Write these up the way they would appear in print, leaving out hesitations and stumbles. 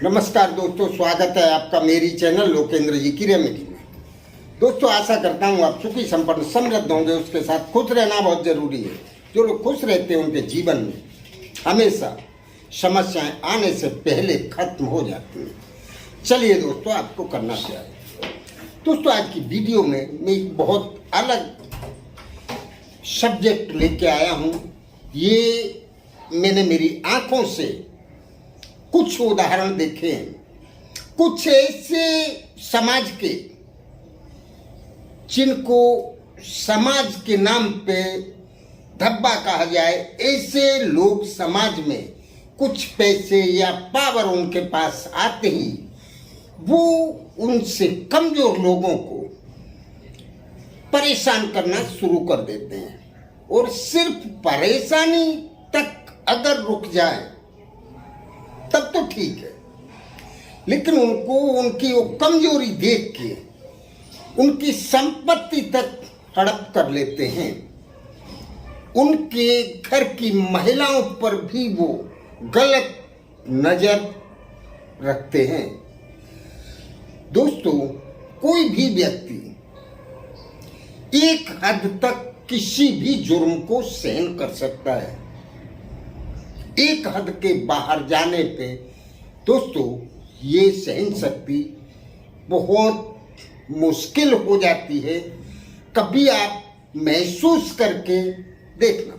नमस्कार दोस्तों, स्वागत है आपका मेरी चैनल लोकेंद्र जी की रेमेडी में। दोस्तों, आशा करता हूँ आप सुखी संपन्न समृद्ध होंगे। उसके साथ खुश रहना बहुत जरूरी है। जो लोग खुश रहते हैं उनके जीवन में हमेशा समस्याएं आने से पहले खत्म हो जाती हैं। चलिए दोस्तों, आपको करना क्या है। दोस्तों, आज की वीडियो में मैं एक बहुत अलग सब्जेक्ट लेके आया हूँ। ये मैंने मेरी आंखों से कुछ उदाहरण देखे हैं। कुछ ऐसे समाज के जिनको समाज के नाम पे धब्बा कहा जाए, ऐसे लोग समाज में कुछ पैसे या पावर उनके पास आते ही वो उनसे कमजोर लोगों को परेशान करना शुरू कर देते हैं। और सिर्फ परेशानी तक अगर रुक जाए तब तो ठीक है, लेकिन उनको उनकी वो कमजोरी देख के उनकी संपत्ति तक हड़प कर लेते हैं। उनके घर की महिलाओं पर भी वो गलत नजर रखते हैं। दोस्तों, कोई भी व्यक्ति एक हद तक किसी भी जुर्म को सहन कर सकता है। एक हद के बाहर जाने पे दोस्तों ये सहन शक्ति बहुत मुश्किल हो जाती है। कभी आप महसूस करके देखना।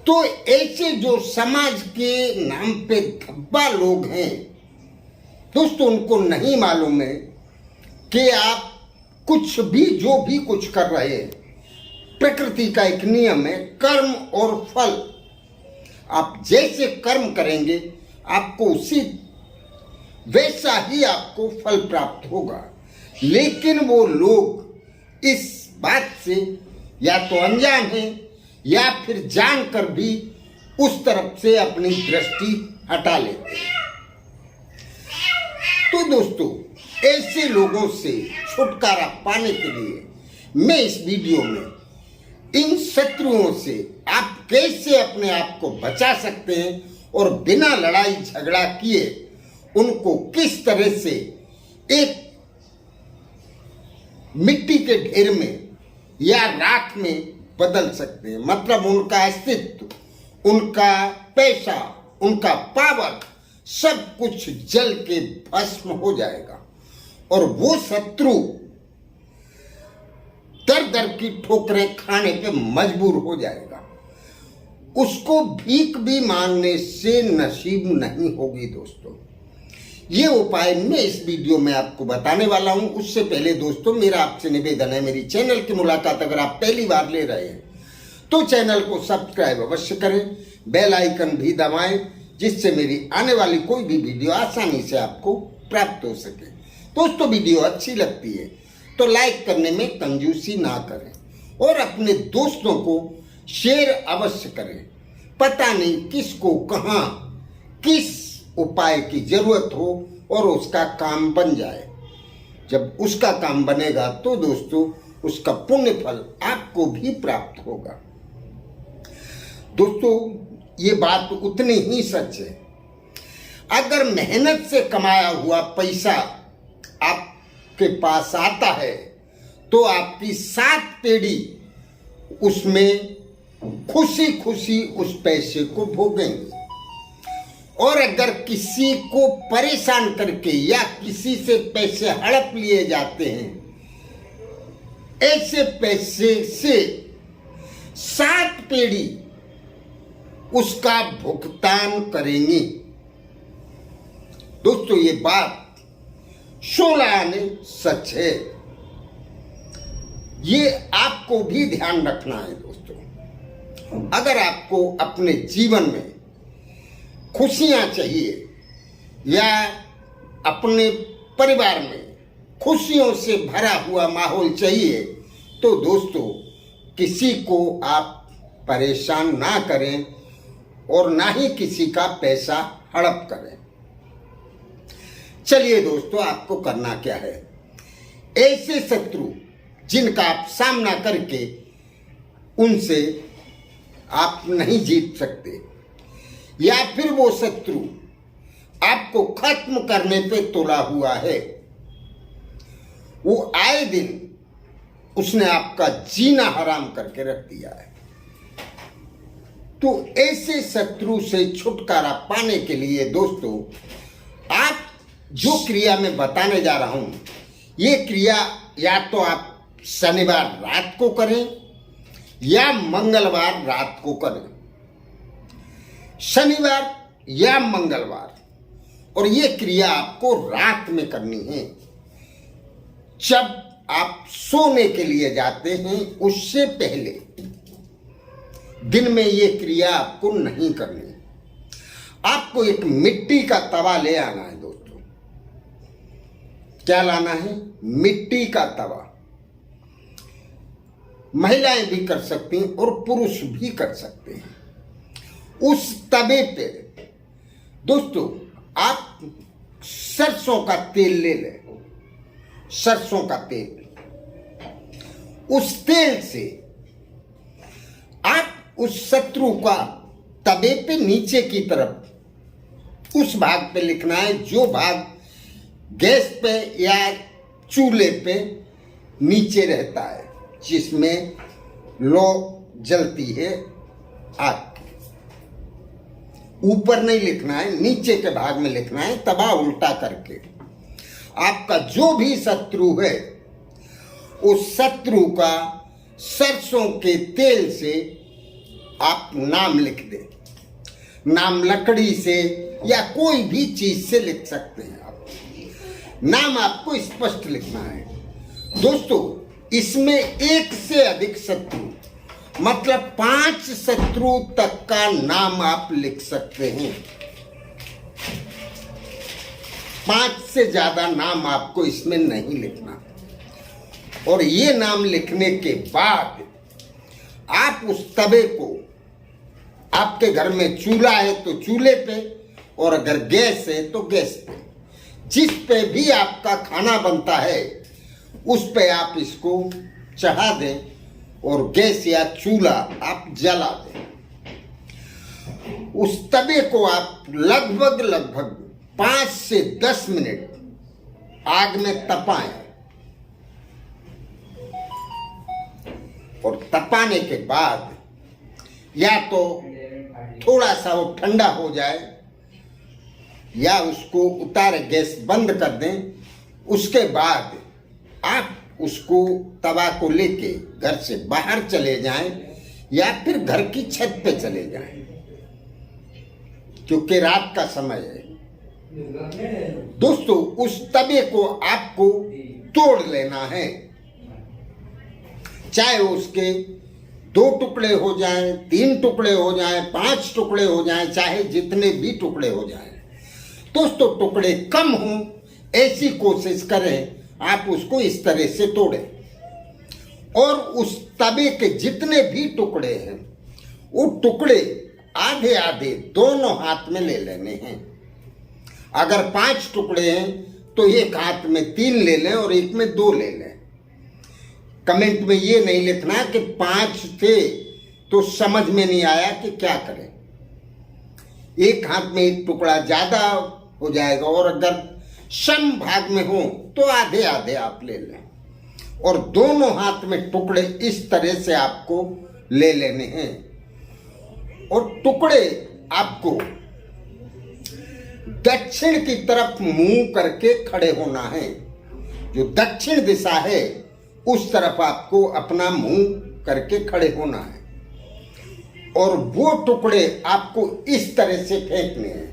तो ऐसे जो समाज के नाम पे धब्बा लोग हैं दोस्तों, उनको नहीं मालूम है कि आप कुछ भी जो भी कुछ कर रहे हैं, प्रकृति का एक नियम है, कर्म और फल। आप जैसे कर्म करेंगे आपको उसी वैसा ही आपको फल प्राप्त होगा। लेकिन वो लोग इस बात से या तो अनजान हैं या फिर जानकर भी उस तरफ से अपनी दृष्टि हटा लेते हैं। तो दोस्तों, ऐसे लोगों से छुटकारा पाने के लिए मैं इस वीडियो में इन शत्रुओं से आप कैसे अपने आप को बचा सकते हैं और बिना लड़ाई झगड़ा किए उनको किस तरह से एक मिट्टी के ढेर में या राख में बदल सकते हैं। मतलब उनका अस्तित्व, उनका पैसा, उनका पावर सब कुछ जल के भस्म हो जाएगा और वो शत्रु दर दर की ठोकरें खाने पे मजबूर हो जाएगा। उसको भीख भी मांगने से नसीब नहीं होगी। दोस्तों, ये उपाय मैं इस वीडियो में आपको बताने वाला हूं। उससे पहले दोस्तों, मेरा आपसे निवेदन है, मेरी चैनल की मुलाकात अगर आप पहली बार ले रहे हैं तो चैनल को सब्सक्राइब अवश्य करें, बेल आइकन भी दबाएं, जिससे मेरी आने वाली कोई भी वीडियो आसानी से आपको प्राप्त हो सके। दोस्तों, वीडियो अच्छी लगती है तो लाइक करने में कंजूसी ना करें और अपने दोस्तों को शेयर अवश्य करें। पता नहीं किसको कहां किस उपाय की जरूरत हो और उसका काम बन जाए। जब उसका काम बनेगा तो दोस्तों उसका पुण्य फल आपको भी प्राप्त होगा। दोस्तों, ये बात उतनी ही सच है। अगर मेहनत से कमाया हुआ पैसा आपके पास आता है तो आपकी 7 पीढ़ी उसमें खुशी खुशी उस पैसे को भोगेंगे। और अगर किसी को परेशान करके या किसी से पैसे हड़प लिए जाते हैं, ऐसे पैसे से 7 पीढ़ी उसका भुगतान करेंगी। दोस्तों, ये बात 16 आने सच है। ये आपको भी ध्यान रखना है। दोस्तों, अगर आपको अपने जीवन में खुशियां चाहिए या अपने परिवार में खुशियों से भरा हुआ माहौल चाहिए तो दोस्तों किसी को आप परेशान ना करें और ना ही किसी का पैसा हड़प करें। चलिए दोस्तों, आपको करना क्या है। ऐसे शत्रु जिनका आप सामना करके उनसे आप नहीं जीत सकते, या फिर वो शत्रु आपको खत्म करने पे तुला हुआ है। वो आए दिन उसने आपका जीना हराम करके रख दिया है। तो ऐसे शत्रु से छुटकारा पाने के लिए दोस्तों, आप जो क्रिया मैं बताने जा रहा हूं, ये क्रिया या तो आप शनिवार रात को करें या मंगलवार रात को करें। शनिवार या मंगलवार, और ये क्रिया आपको रात में करनी है। जब आप सोने के लिए जाते हैं उससे पहले दिन में ये क्रिया आपको नहीं करनी। आपको एक मिट्टी का तवा ले आना है दोस्तों। क्या लाना है? मिट्टी का तवा। महिलाएं भी कर सकती हैं और पुरुष भी कर सकते हैं। उस तवे पे दोस्तों आप सरसों का तेल ले लें। सरसों का तेल, उस तेल से आप उस शत्रु का तवे पे नीचे की तरफ उस भाग पे लिखना है जो भाग गैस पे या चूल्हे पे नीचे रहता है, जिसमें लो जलती है आग। ऊपर नहीं लिखना है, नीचे के भाग में लिखना है, तवा उल्टा करके। आपका जो भी शत्रु है उस शत्रु का सरसों के तेल से आप नाम लिख दें। नाम लकड़ी से या कोई भी चीज से लिख सकते हैं आप। नाम आपको स्पष्ट लिखना है दोस्तों। इसमें एक से अधिक शत्रु, मतलब 5 शत्रु तक का नाम आप लिख सकते हैं। 5 से ज्यादा नाम आपको इसमें नहीं लिखना। और ये नाम लिखने के बाद आप उस तवे को, आपके घर में चूल्हा है तो चूल्हे पे, और अगर गैस है तो गैस पे, जिस पे भी आपका खाना बनता है उस पे आप इसको चढ़ा दें और गैस या चूल्हा आप जला दें। उस तवे को आप लगभग 5 से 10 मिनट आग में तपाएं। और तपाने के बाद या तो थोड़ा सा वो ठंडा हो जाए या उसको उतारे, गैस बंद कर दें। उसके बाद आप उसको तवा को लेके घर से बाहर चले जाएं या फिर घर की छत पे चले जाएं, क्योंकि रात का समय है। दोस्तों उस तवे को आपको तोड़ लेना है, चाहे उसके 2 टुकड़े हो जाएं, 3 टुकड़े हो जाएं, 5 टुकड़े हो जाएं, चाहे जितने भी टुकड़े हो जाएं। दोस्तों टुकड़े कम हों ऐसी कोशिश करें, आप उसको इस तरह से तोड़ें। और उस तवे के जितने भी टुकड़े हैं वो टुकड़े आधे आधे दोनों हाथ में ले लेने हैं। अगर 5 टुकड़े हैं तो एक हाथ में 3 ले लें और एक में 2 ले लें। कमेंट में ये नहीं लिखना कि 5 थे तो समझ में नहीं आया कि क्या करें। एक हाथ में एक टुकड़ा ज्यादा हो जाएगा, और अगर सम भाग में हो तो आधे आधे आप ले लें। और दोनों हाथ में टुकड़े इस तरह से आपको ले लेने हैं। और टुकड़े आपको दक्षिण की तरफ मुंह करके खड़े होना है। जो दक्षिण दिशा है उस तरफ आपको अपना मुंह करके खड़े होना है। और वो टुकड़े आपको इस तरह से फेंकने हैं।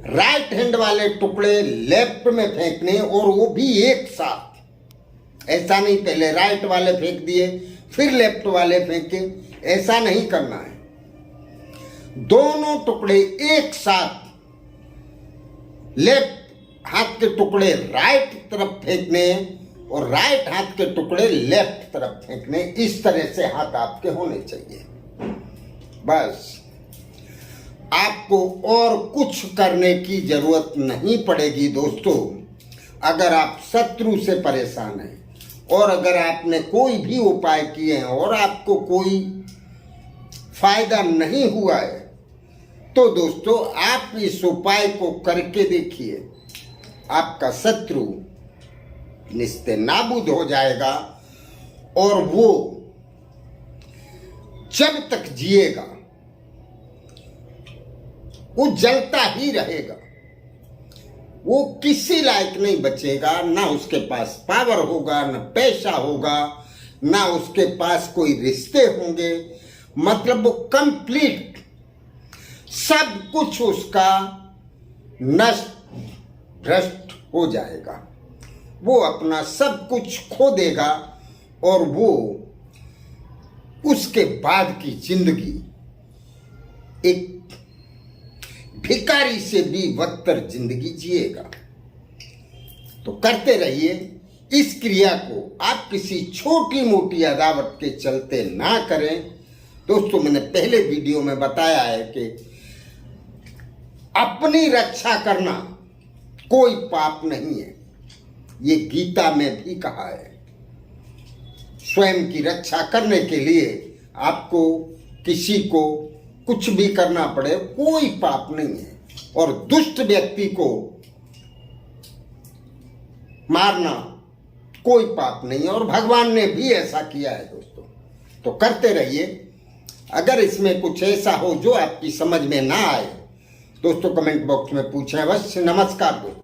राइट हैंड वाले टुकड़े लेफ्ट में फेंकने, और वो भी एक साथ। ऐसा नहीं पहले राइट वाले फेंक दिए फिर लेफ्ट वाले फेंके, ऐसा नहीं करना है। दोनों टुकड़े एक साथ, लेफ्ट हाथ के टुकड़े राइट तरफ फेंकने और राइट हाथ के टुकड़े लेफ्ट तरफ फेंकने। इस तरह से हाथ आपके होने चाहिए। बस आपको और कुछ करने की जरूरत नहीं पड़ेगी दोस्तों। अगर आप शत्रु से परेशान हैं और अगर आपने कोई भी उपाय किए हैं और आपको कोई फायदा नहीं हुआ है तो दोस्तों आप इस उपाय को करके देखिए, आपका शत्रु निस्ते नाबूद हो जाएगा और वो जब तक जिएगा वो जलता ही रहेगा, वो किसी लायक नहीं बचेगा, ना उसके पास पावर होगा, ना पैसा होगा, ना उसके पास कोई रिश्ते होंगे, मतलब वो कंप्लीट सब कुछ उसका नष्ट भ्रष्ट हो जाएगा, वो अपना सब कुछ खो देगा और वो उसके बाद की जिंदगी एक भिखारी से भी बदतर जिंदगी जिएगा। तो करते रहिए इस क्रिया को, आप किसी छोटी मोटी अदावत के चलते ना करें। दोस्तों मैंने पहले वीडियो में बताया है कि अपनी रक्षा करना कोई पाप नहीं है, ये गीता में भी कहा है। स्वयं की रक्षा करने के लिए आपको किसी को कुछ भी करना पड़े कोई पाप नहीं है, और दुष्ट व्यक्ति को मारना कोई पाप नहीं है, और भगवान ने भी ऐसा किया है दोस्तों। तो करते रहिए। अगर इसमें कुछ ऐसा हो जो आपकी समझ में ना आए दोस्तों, कमेंट बॉक्स में पूछें अवश्य। नमस्कार दोस्तों।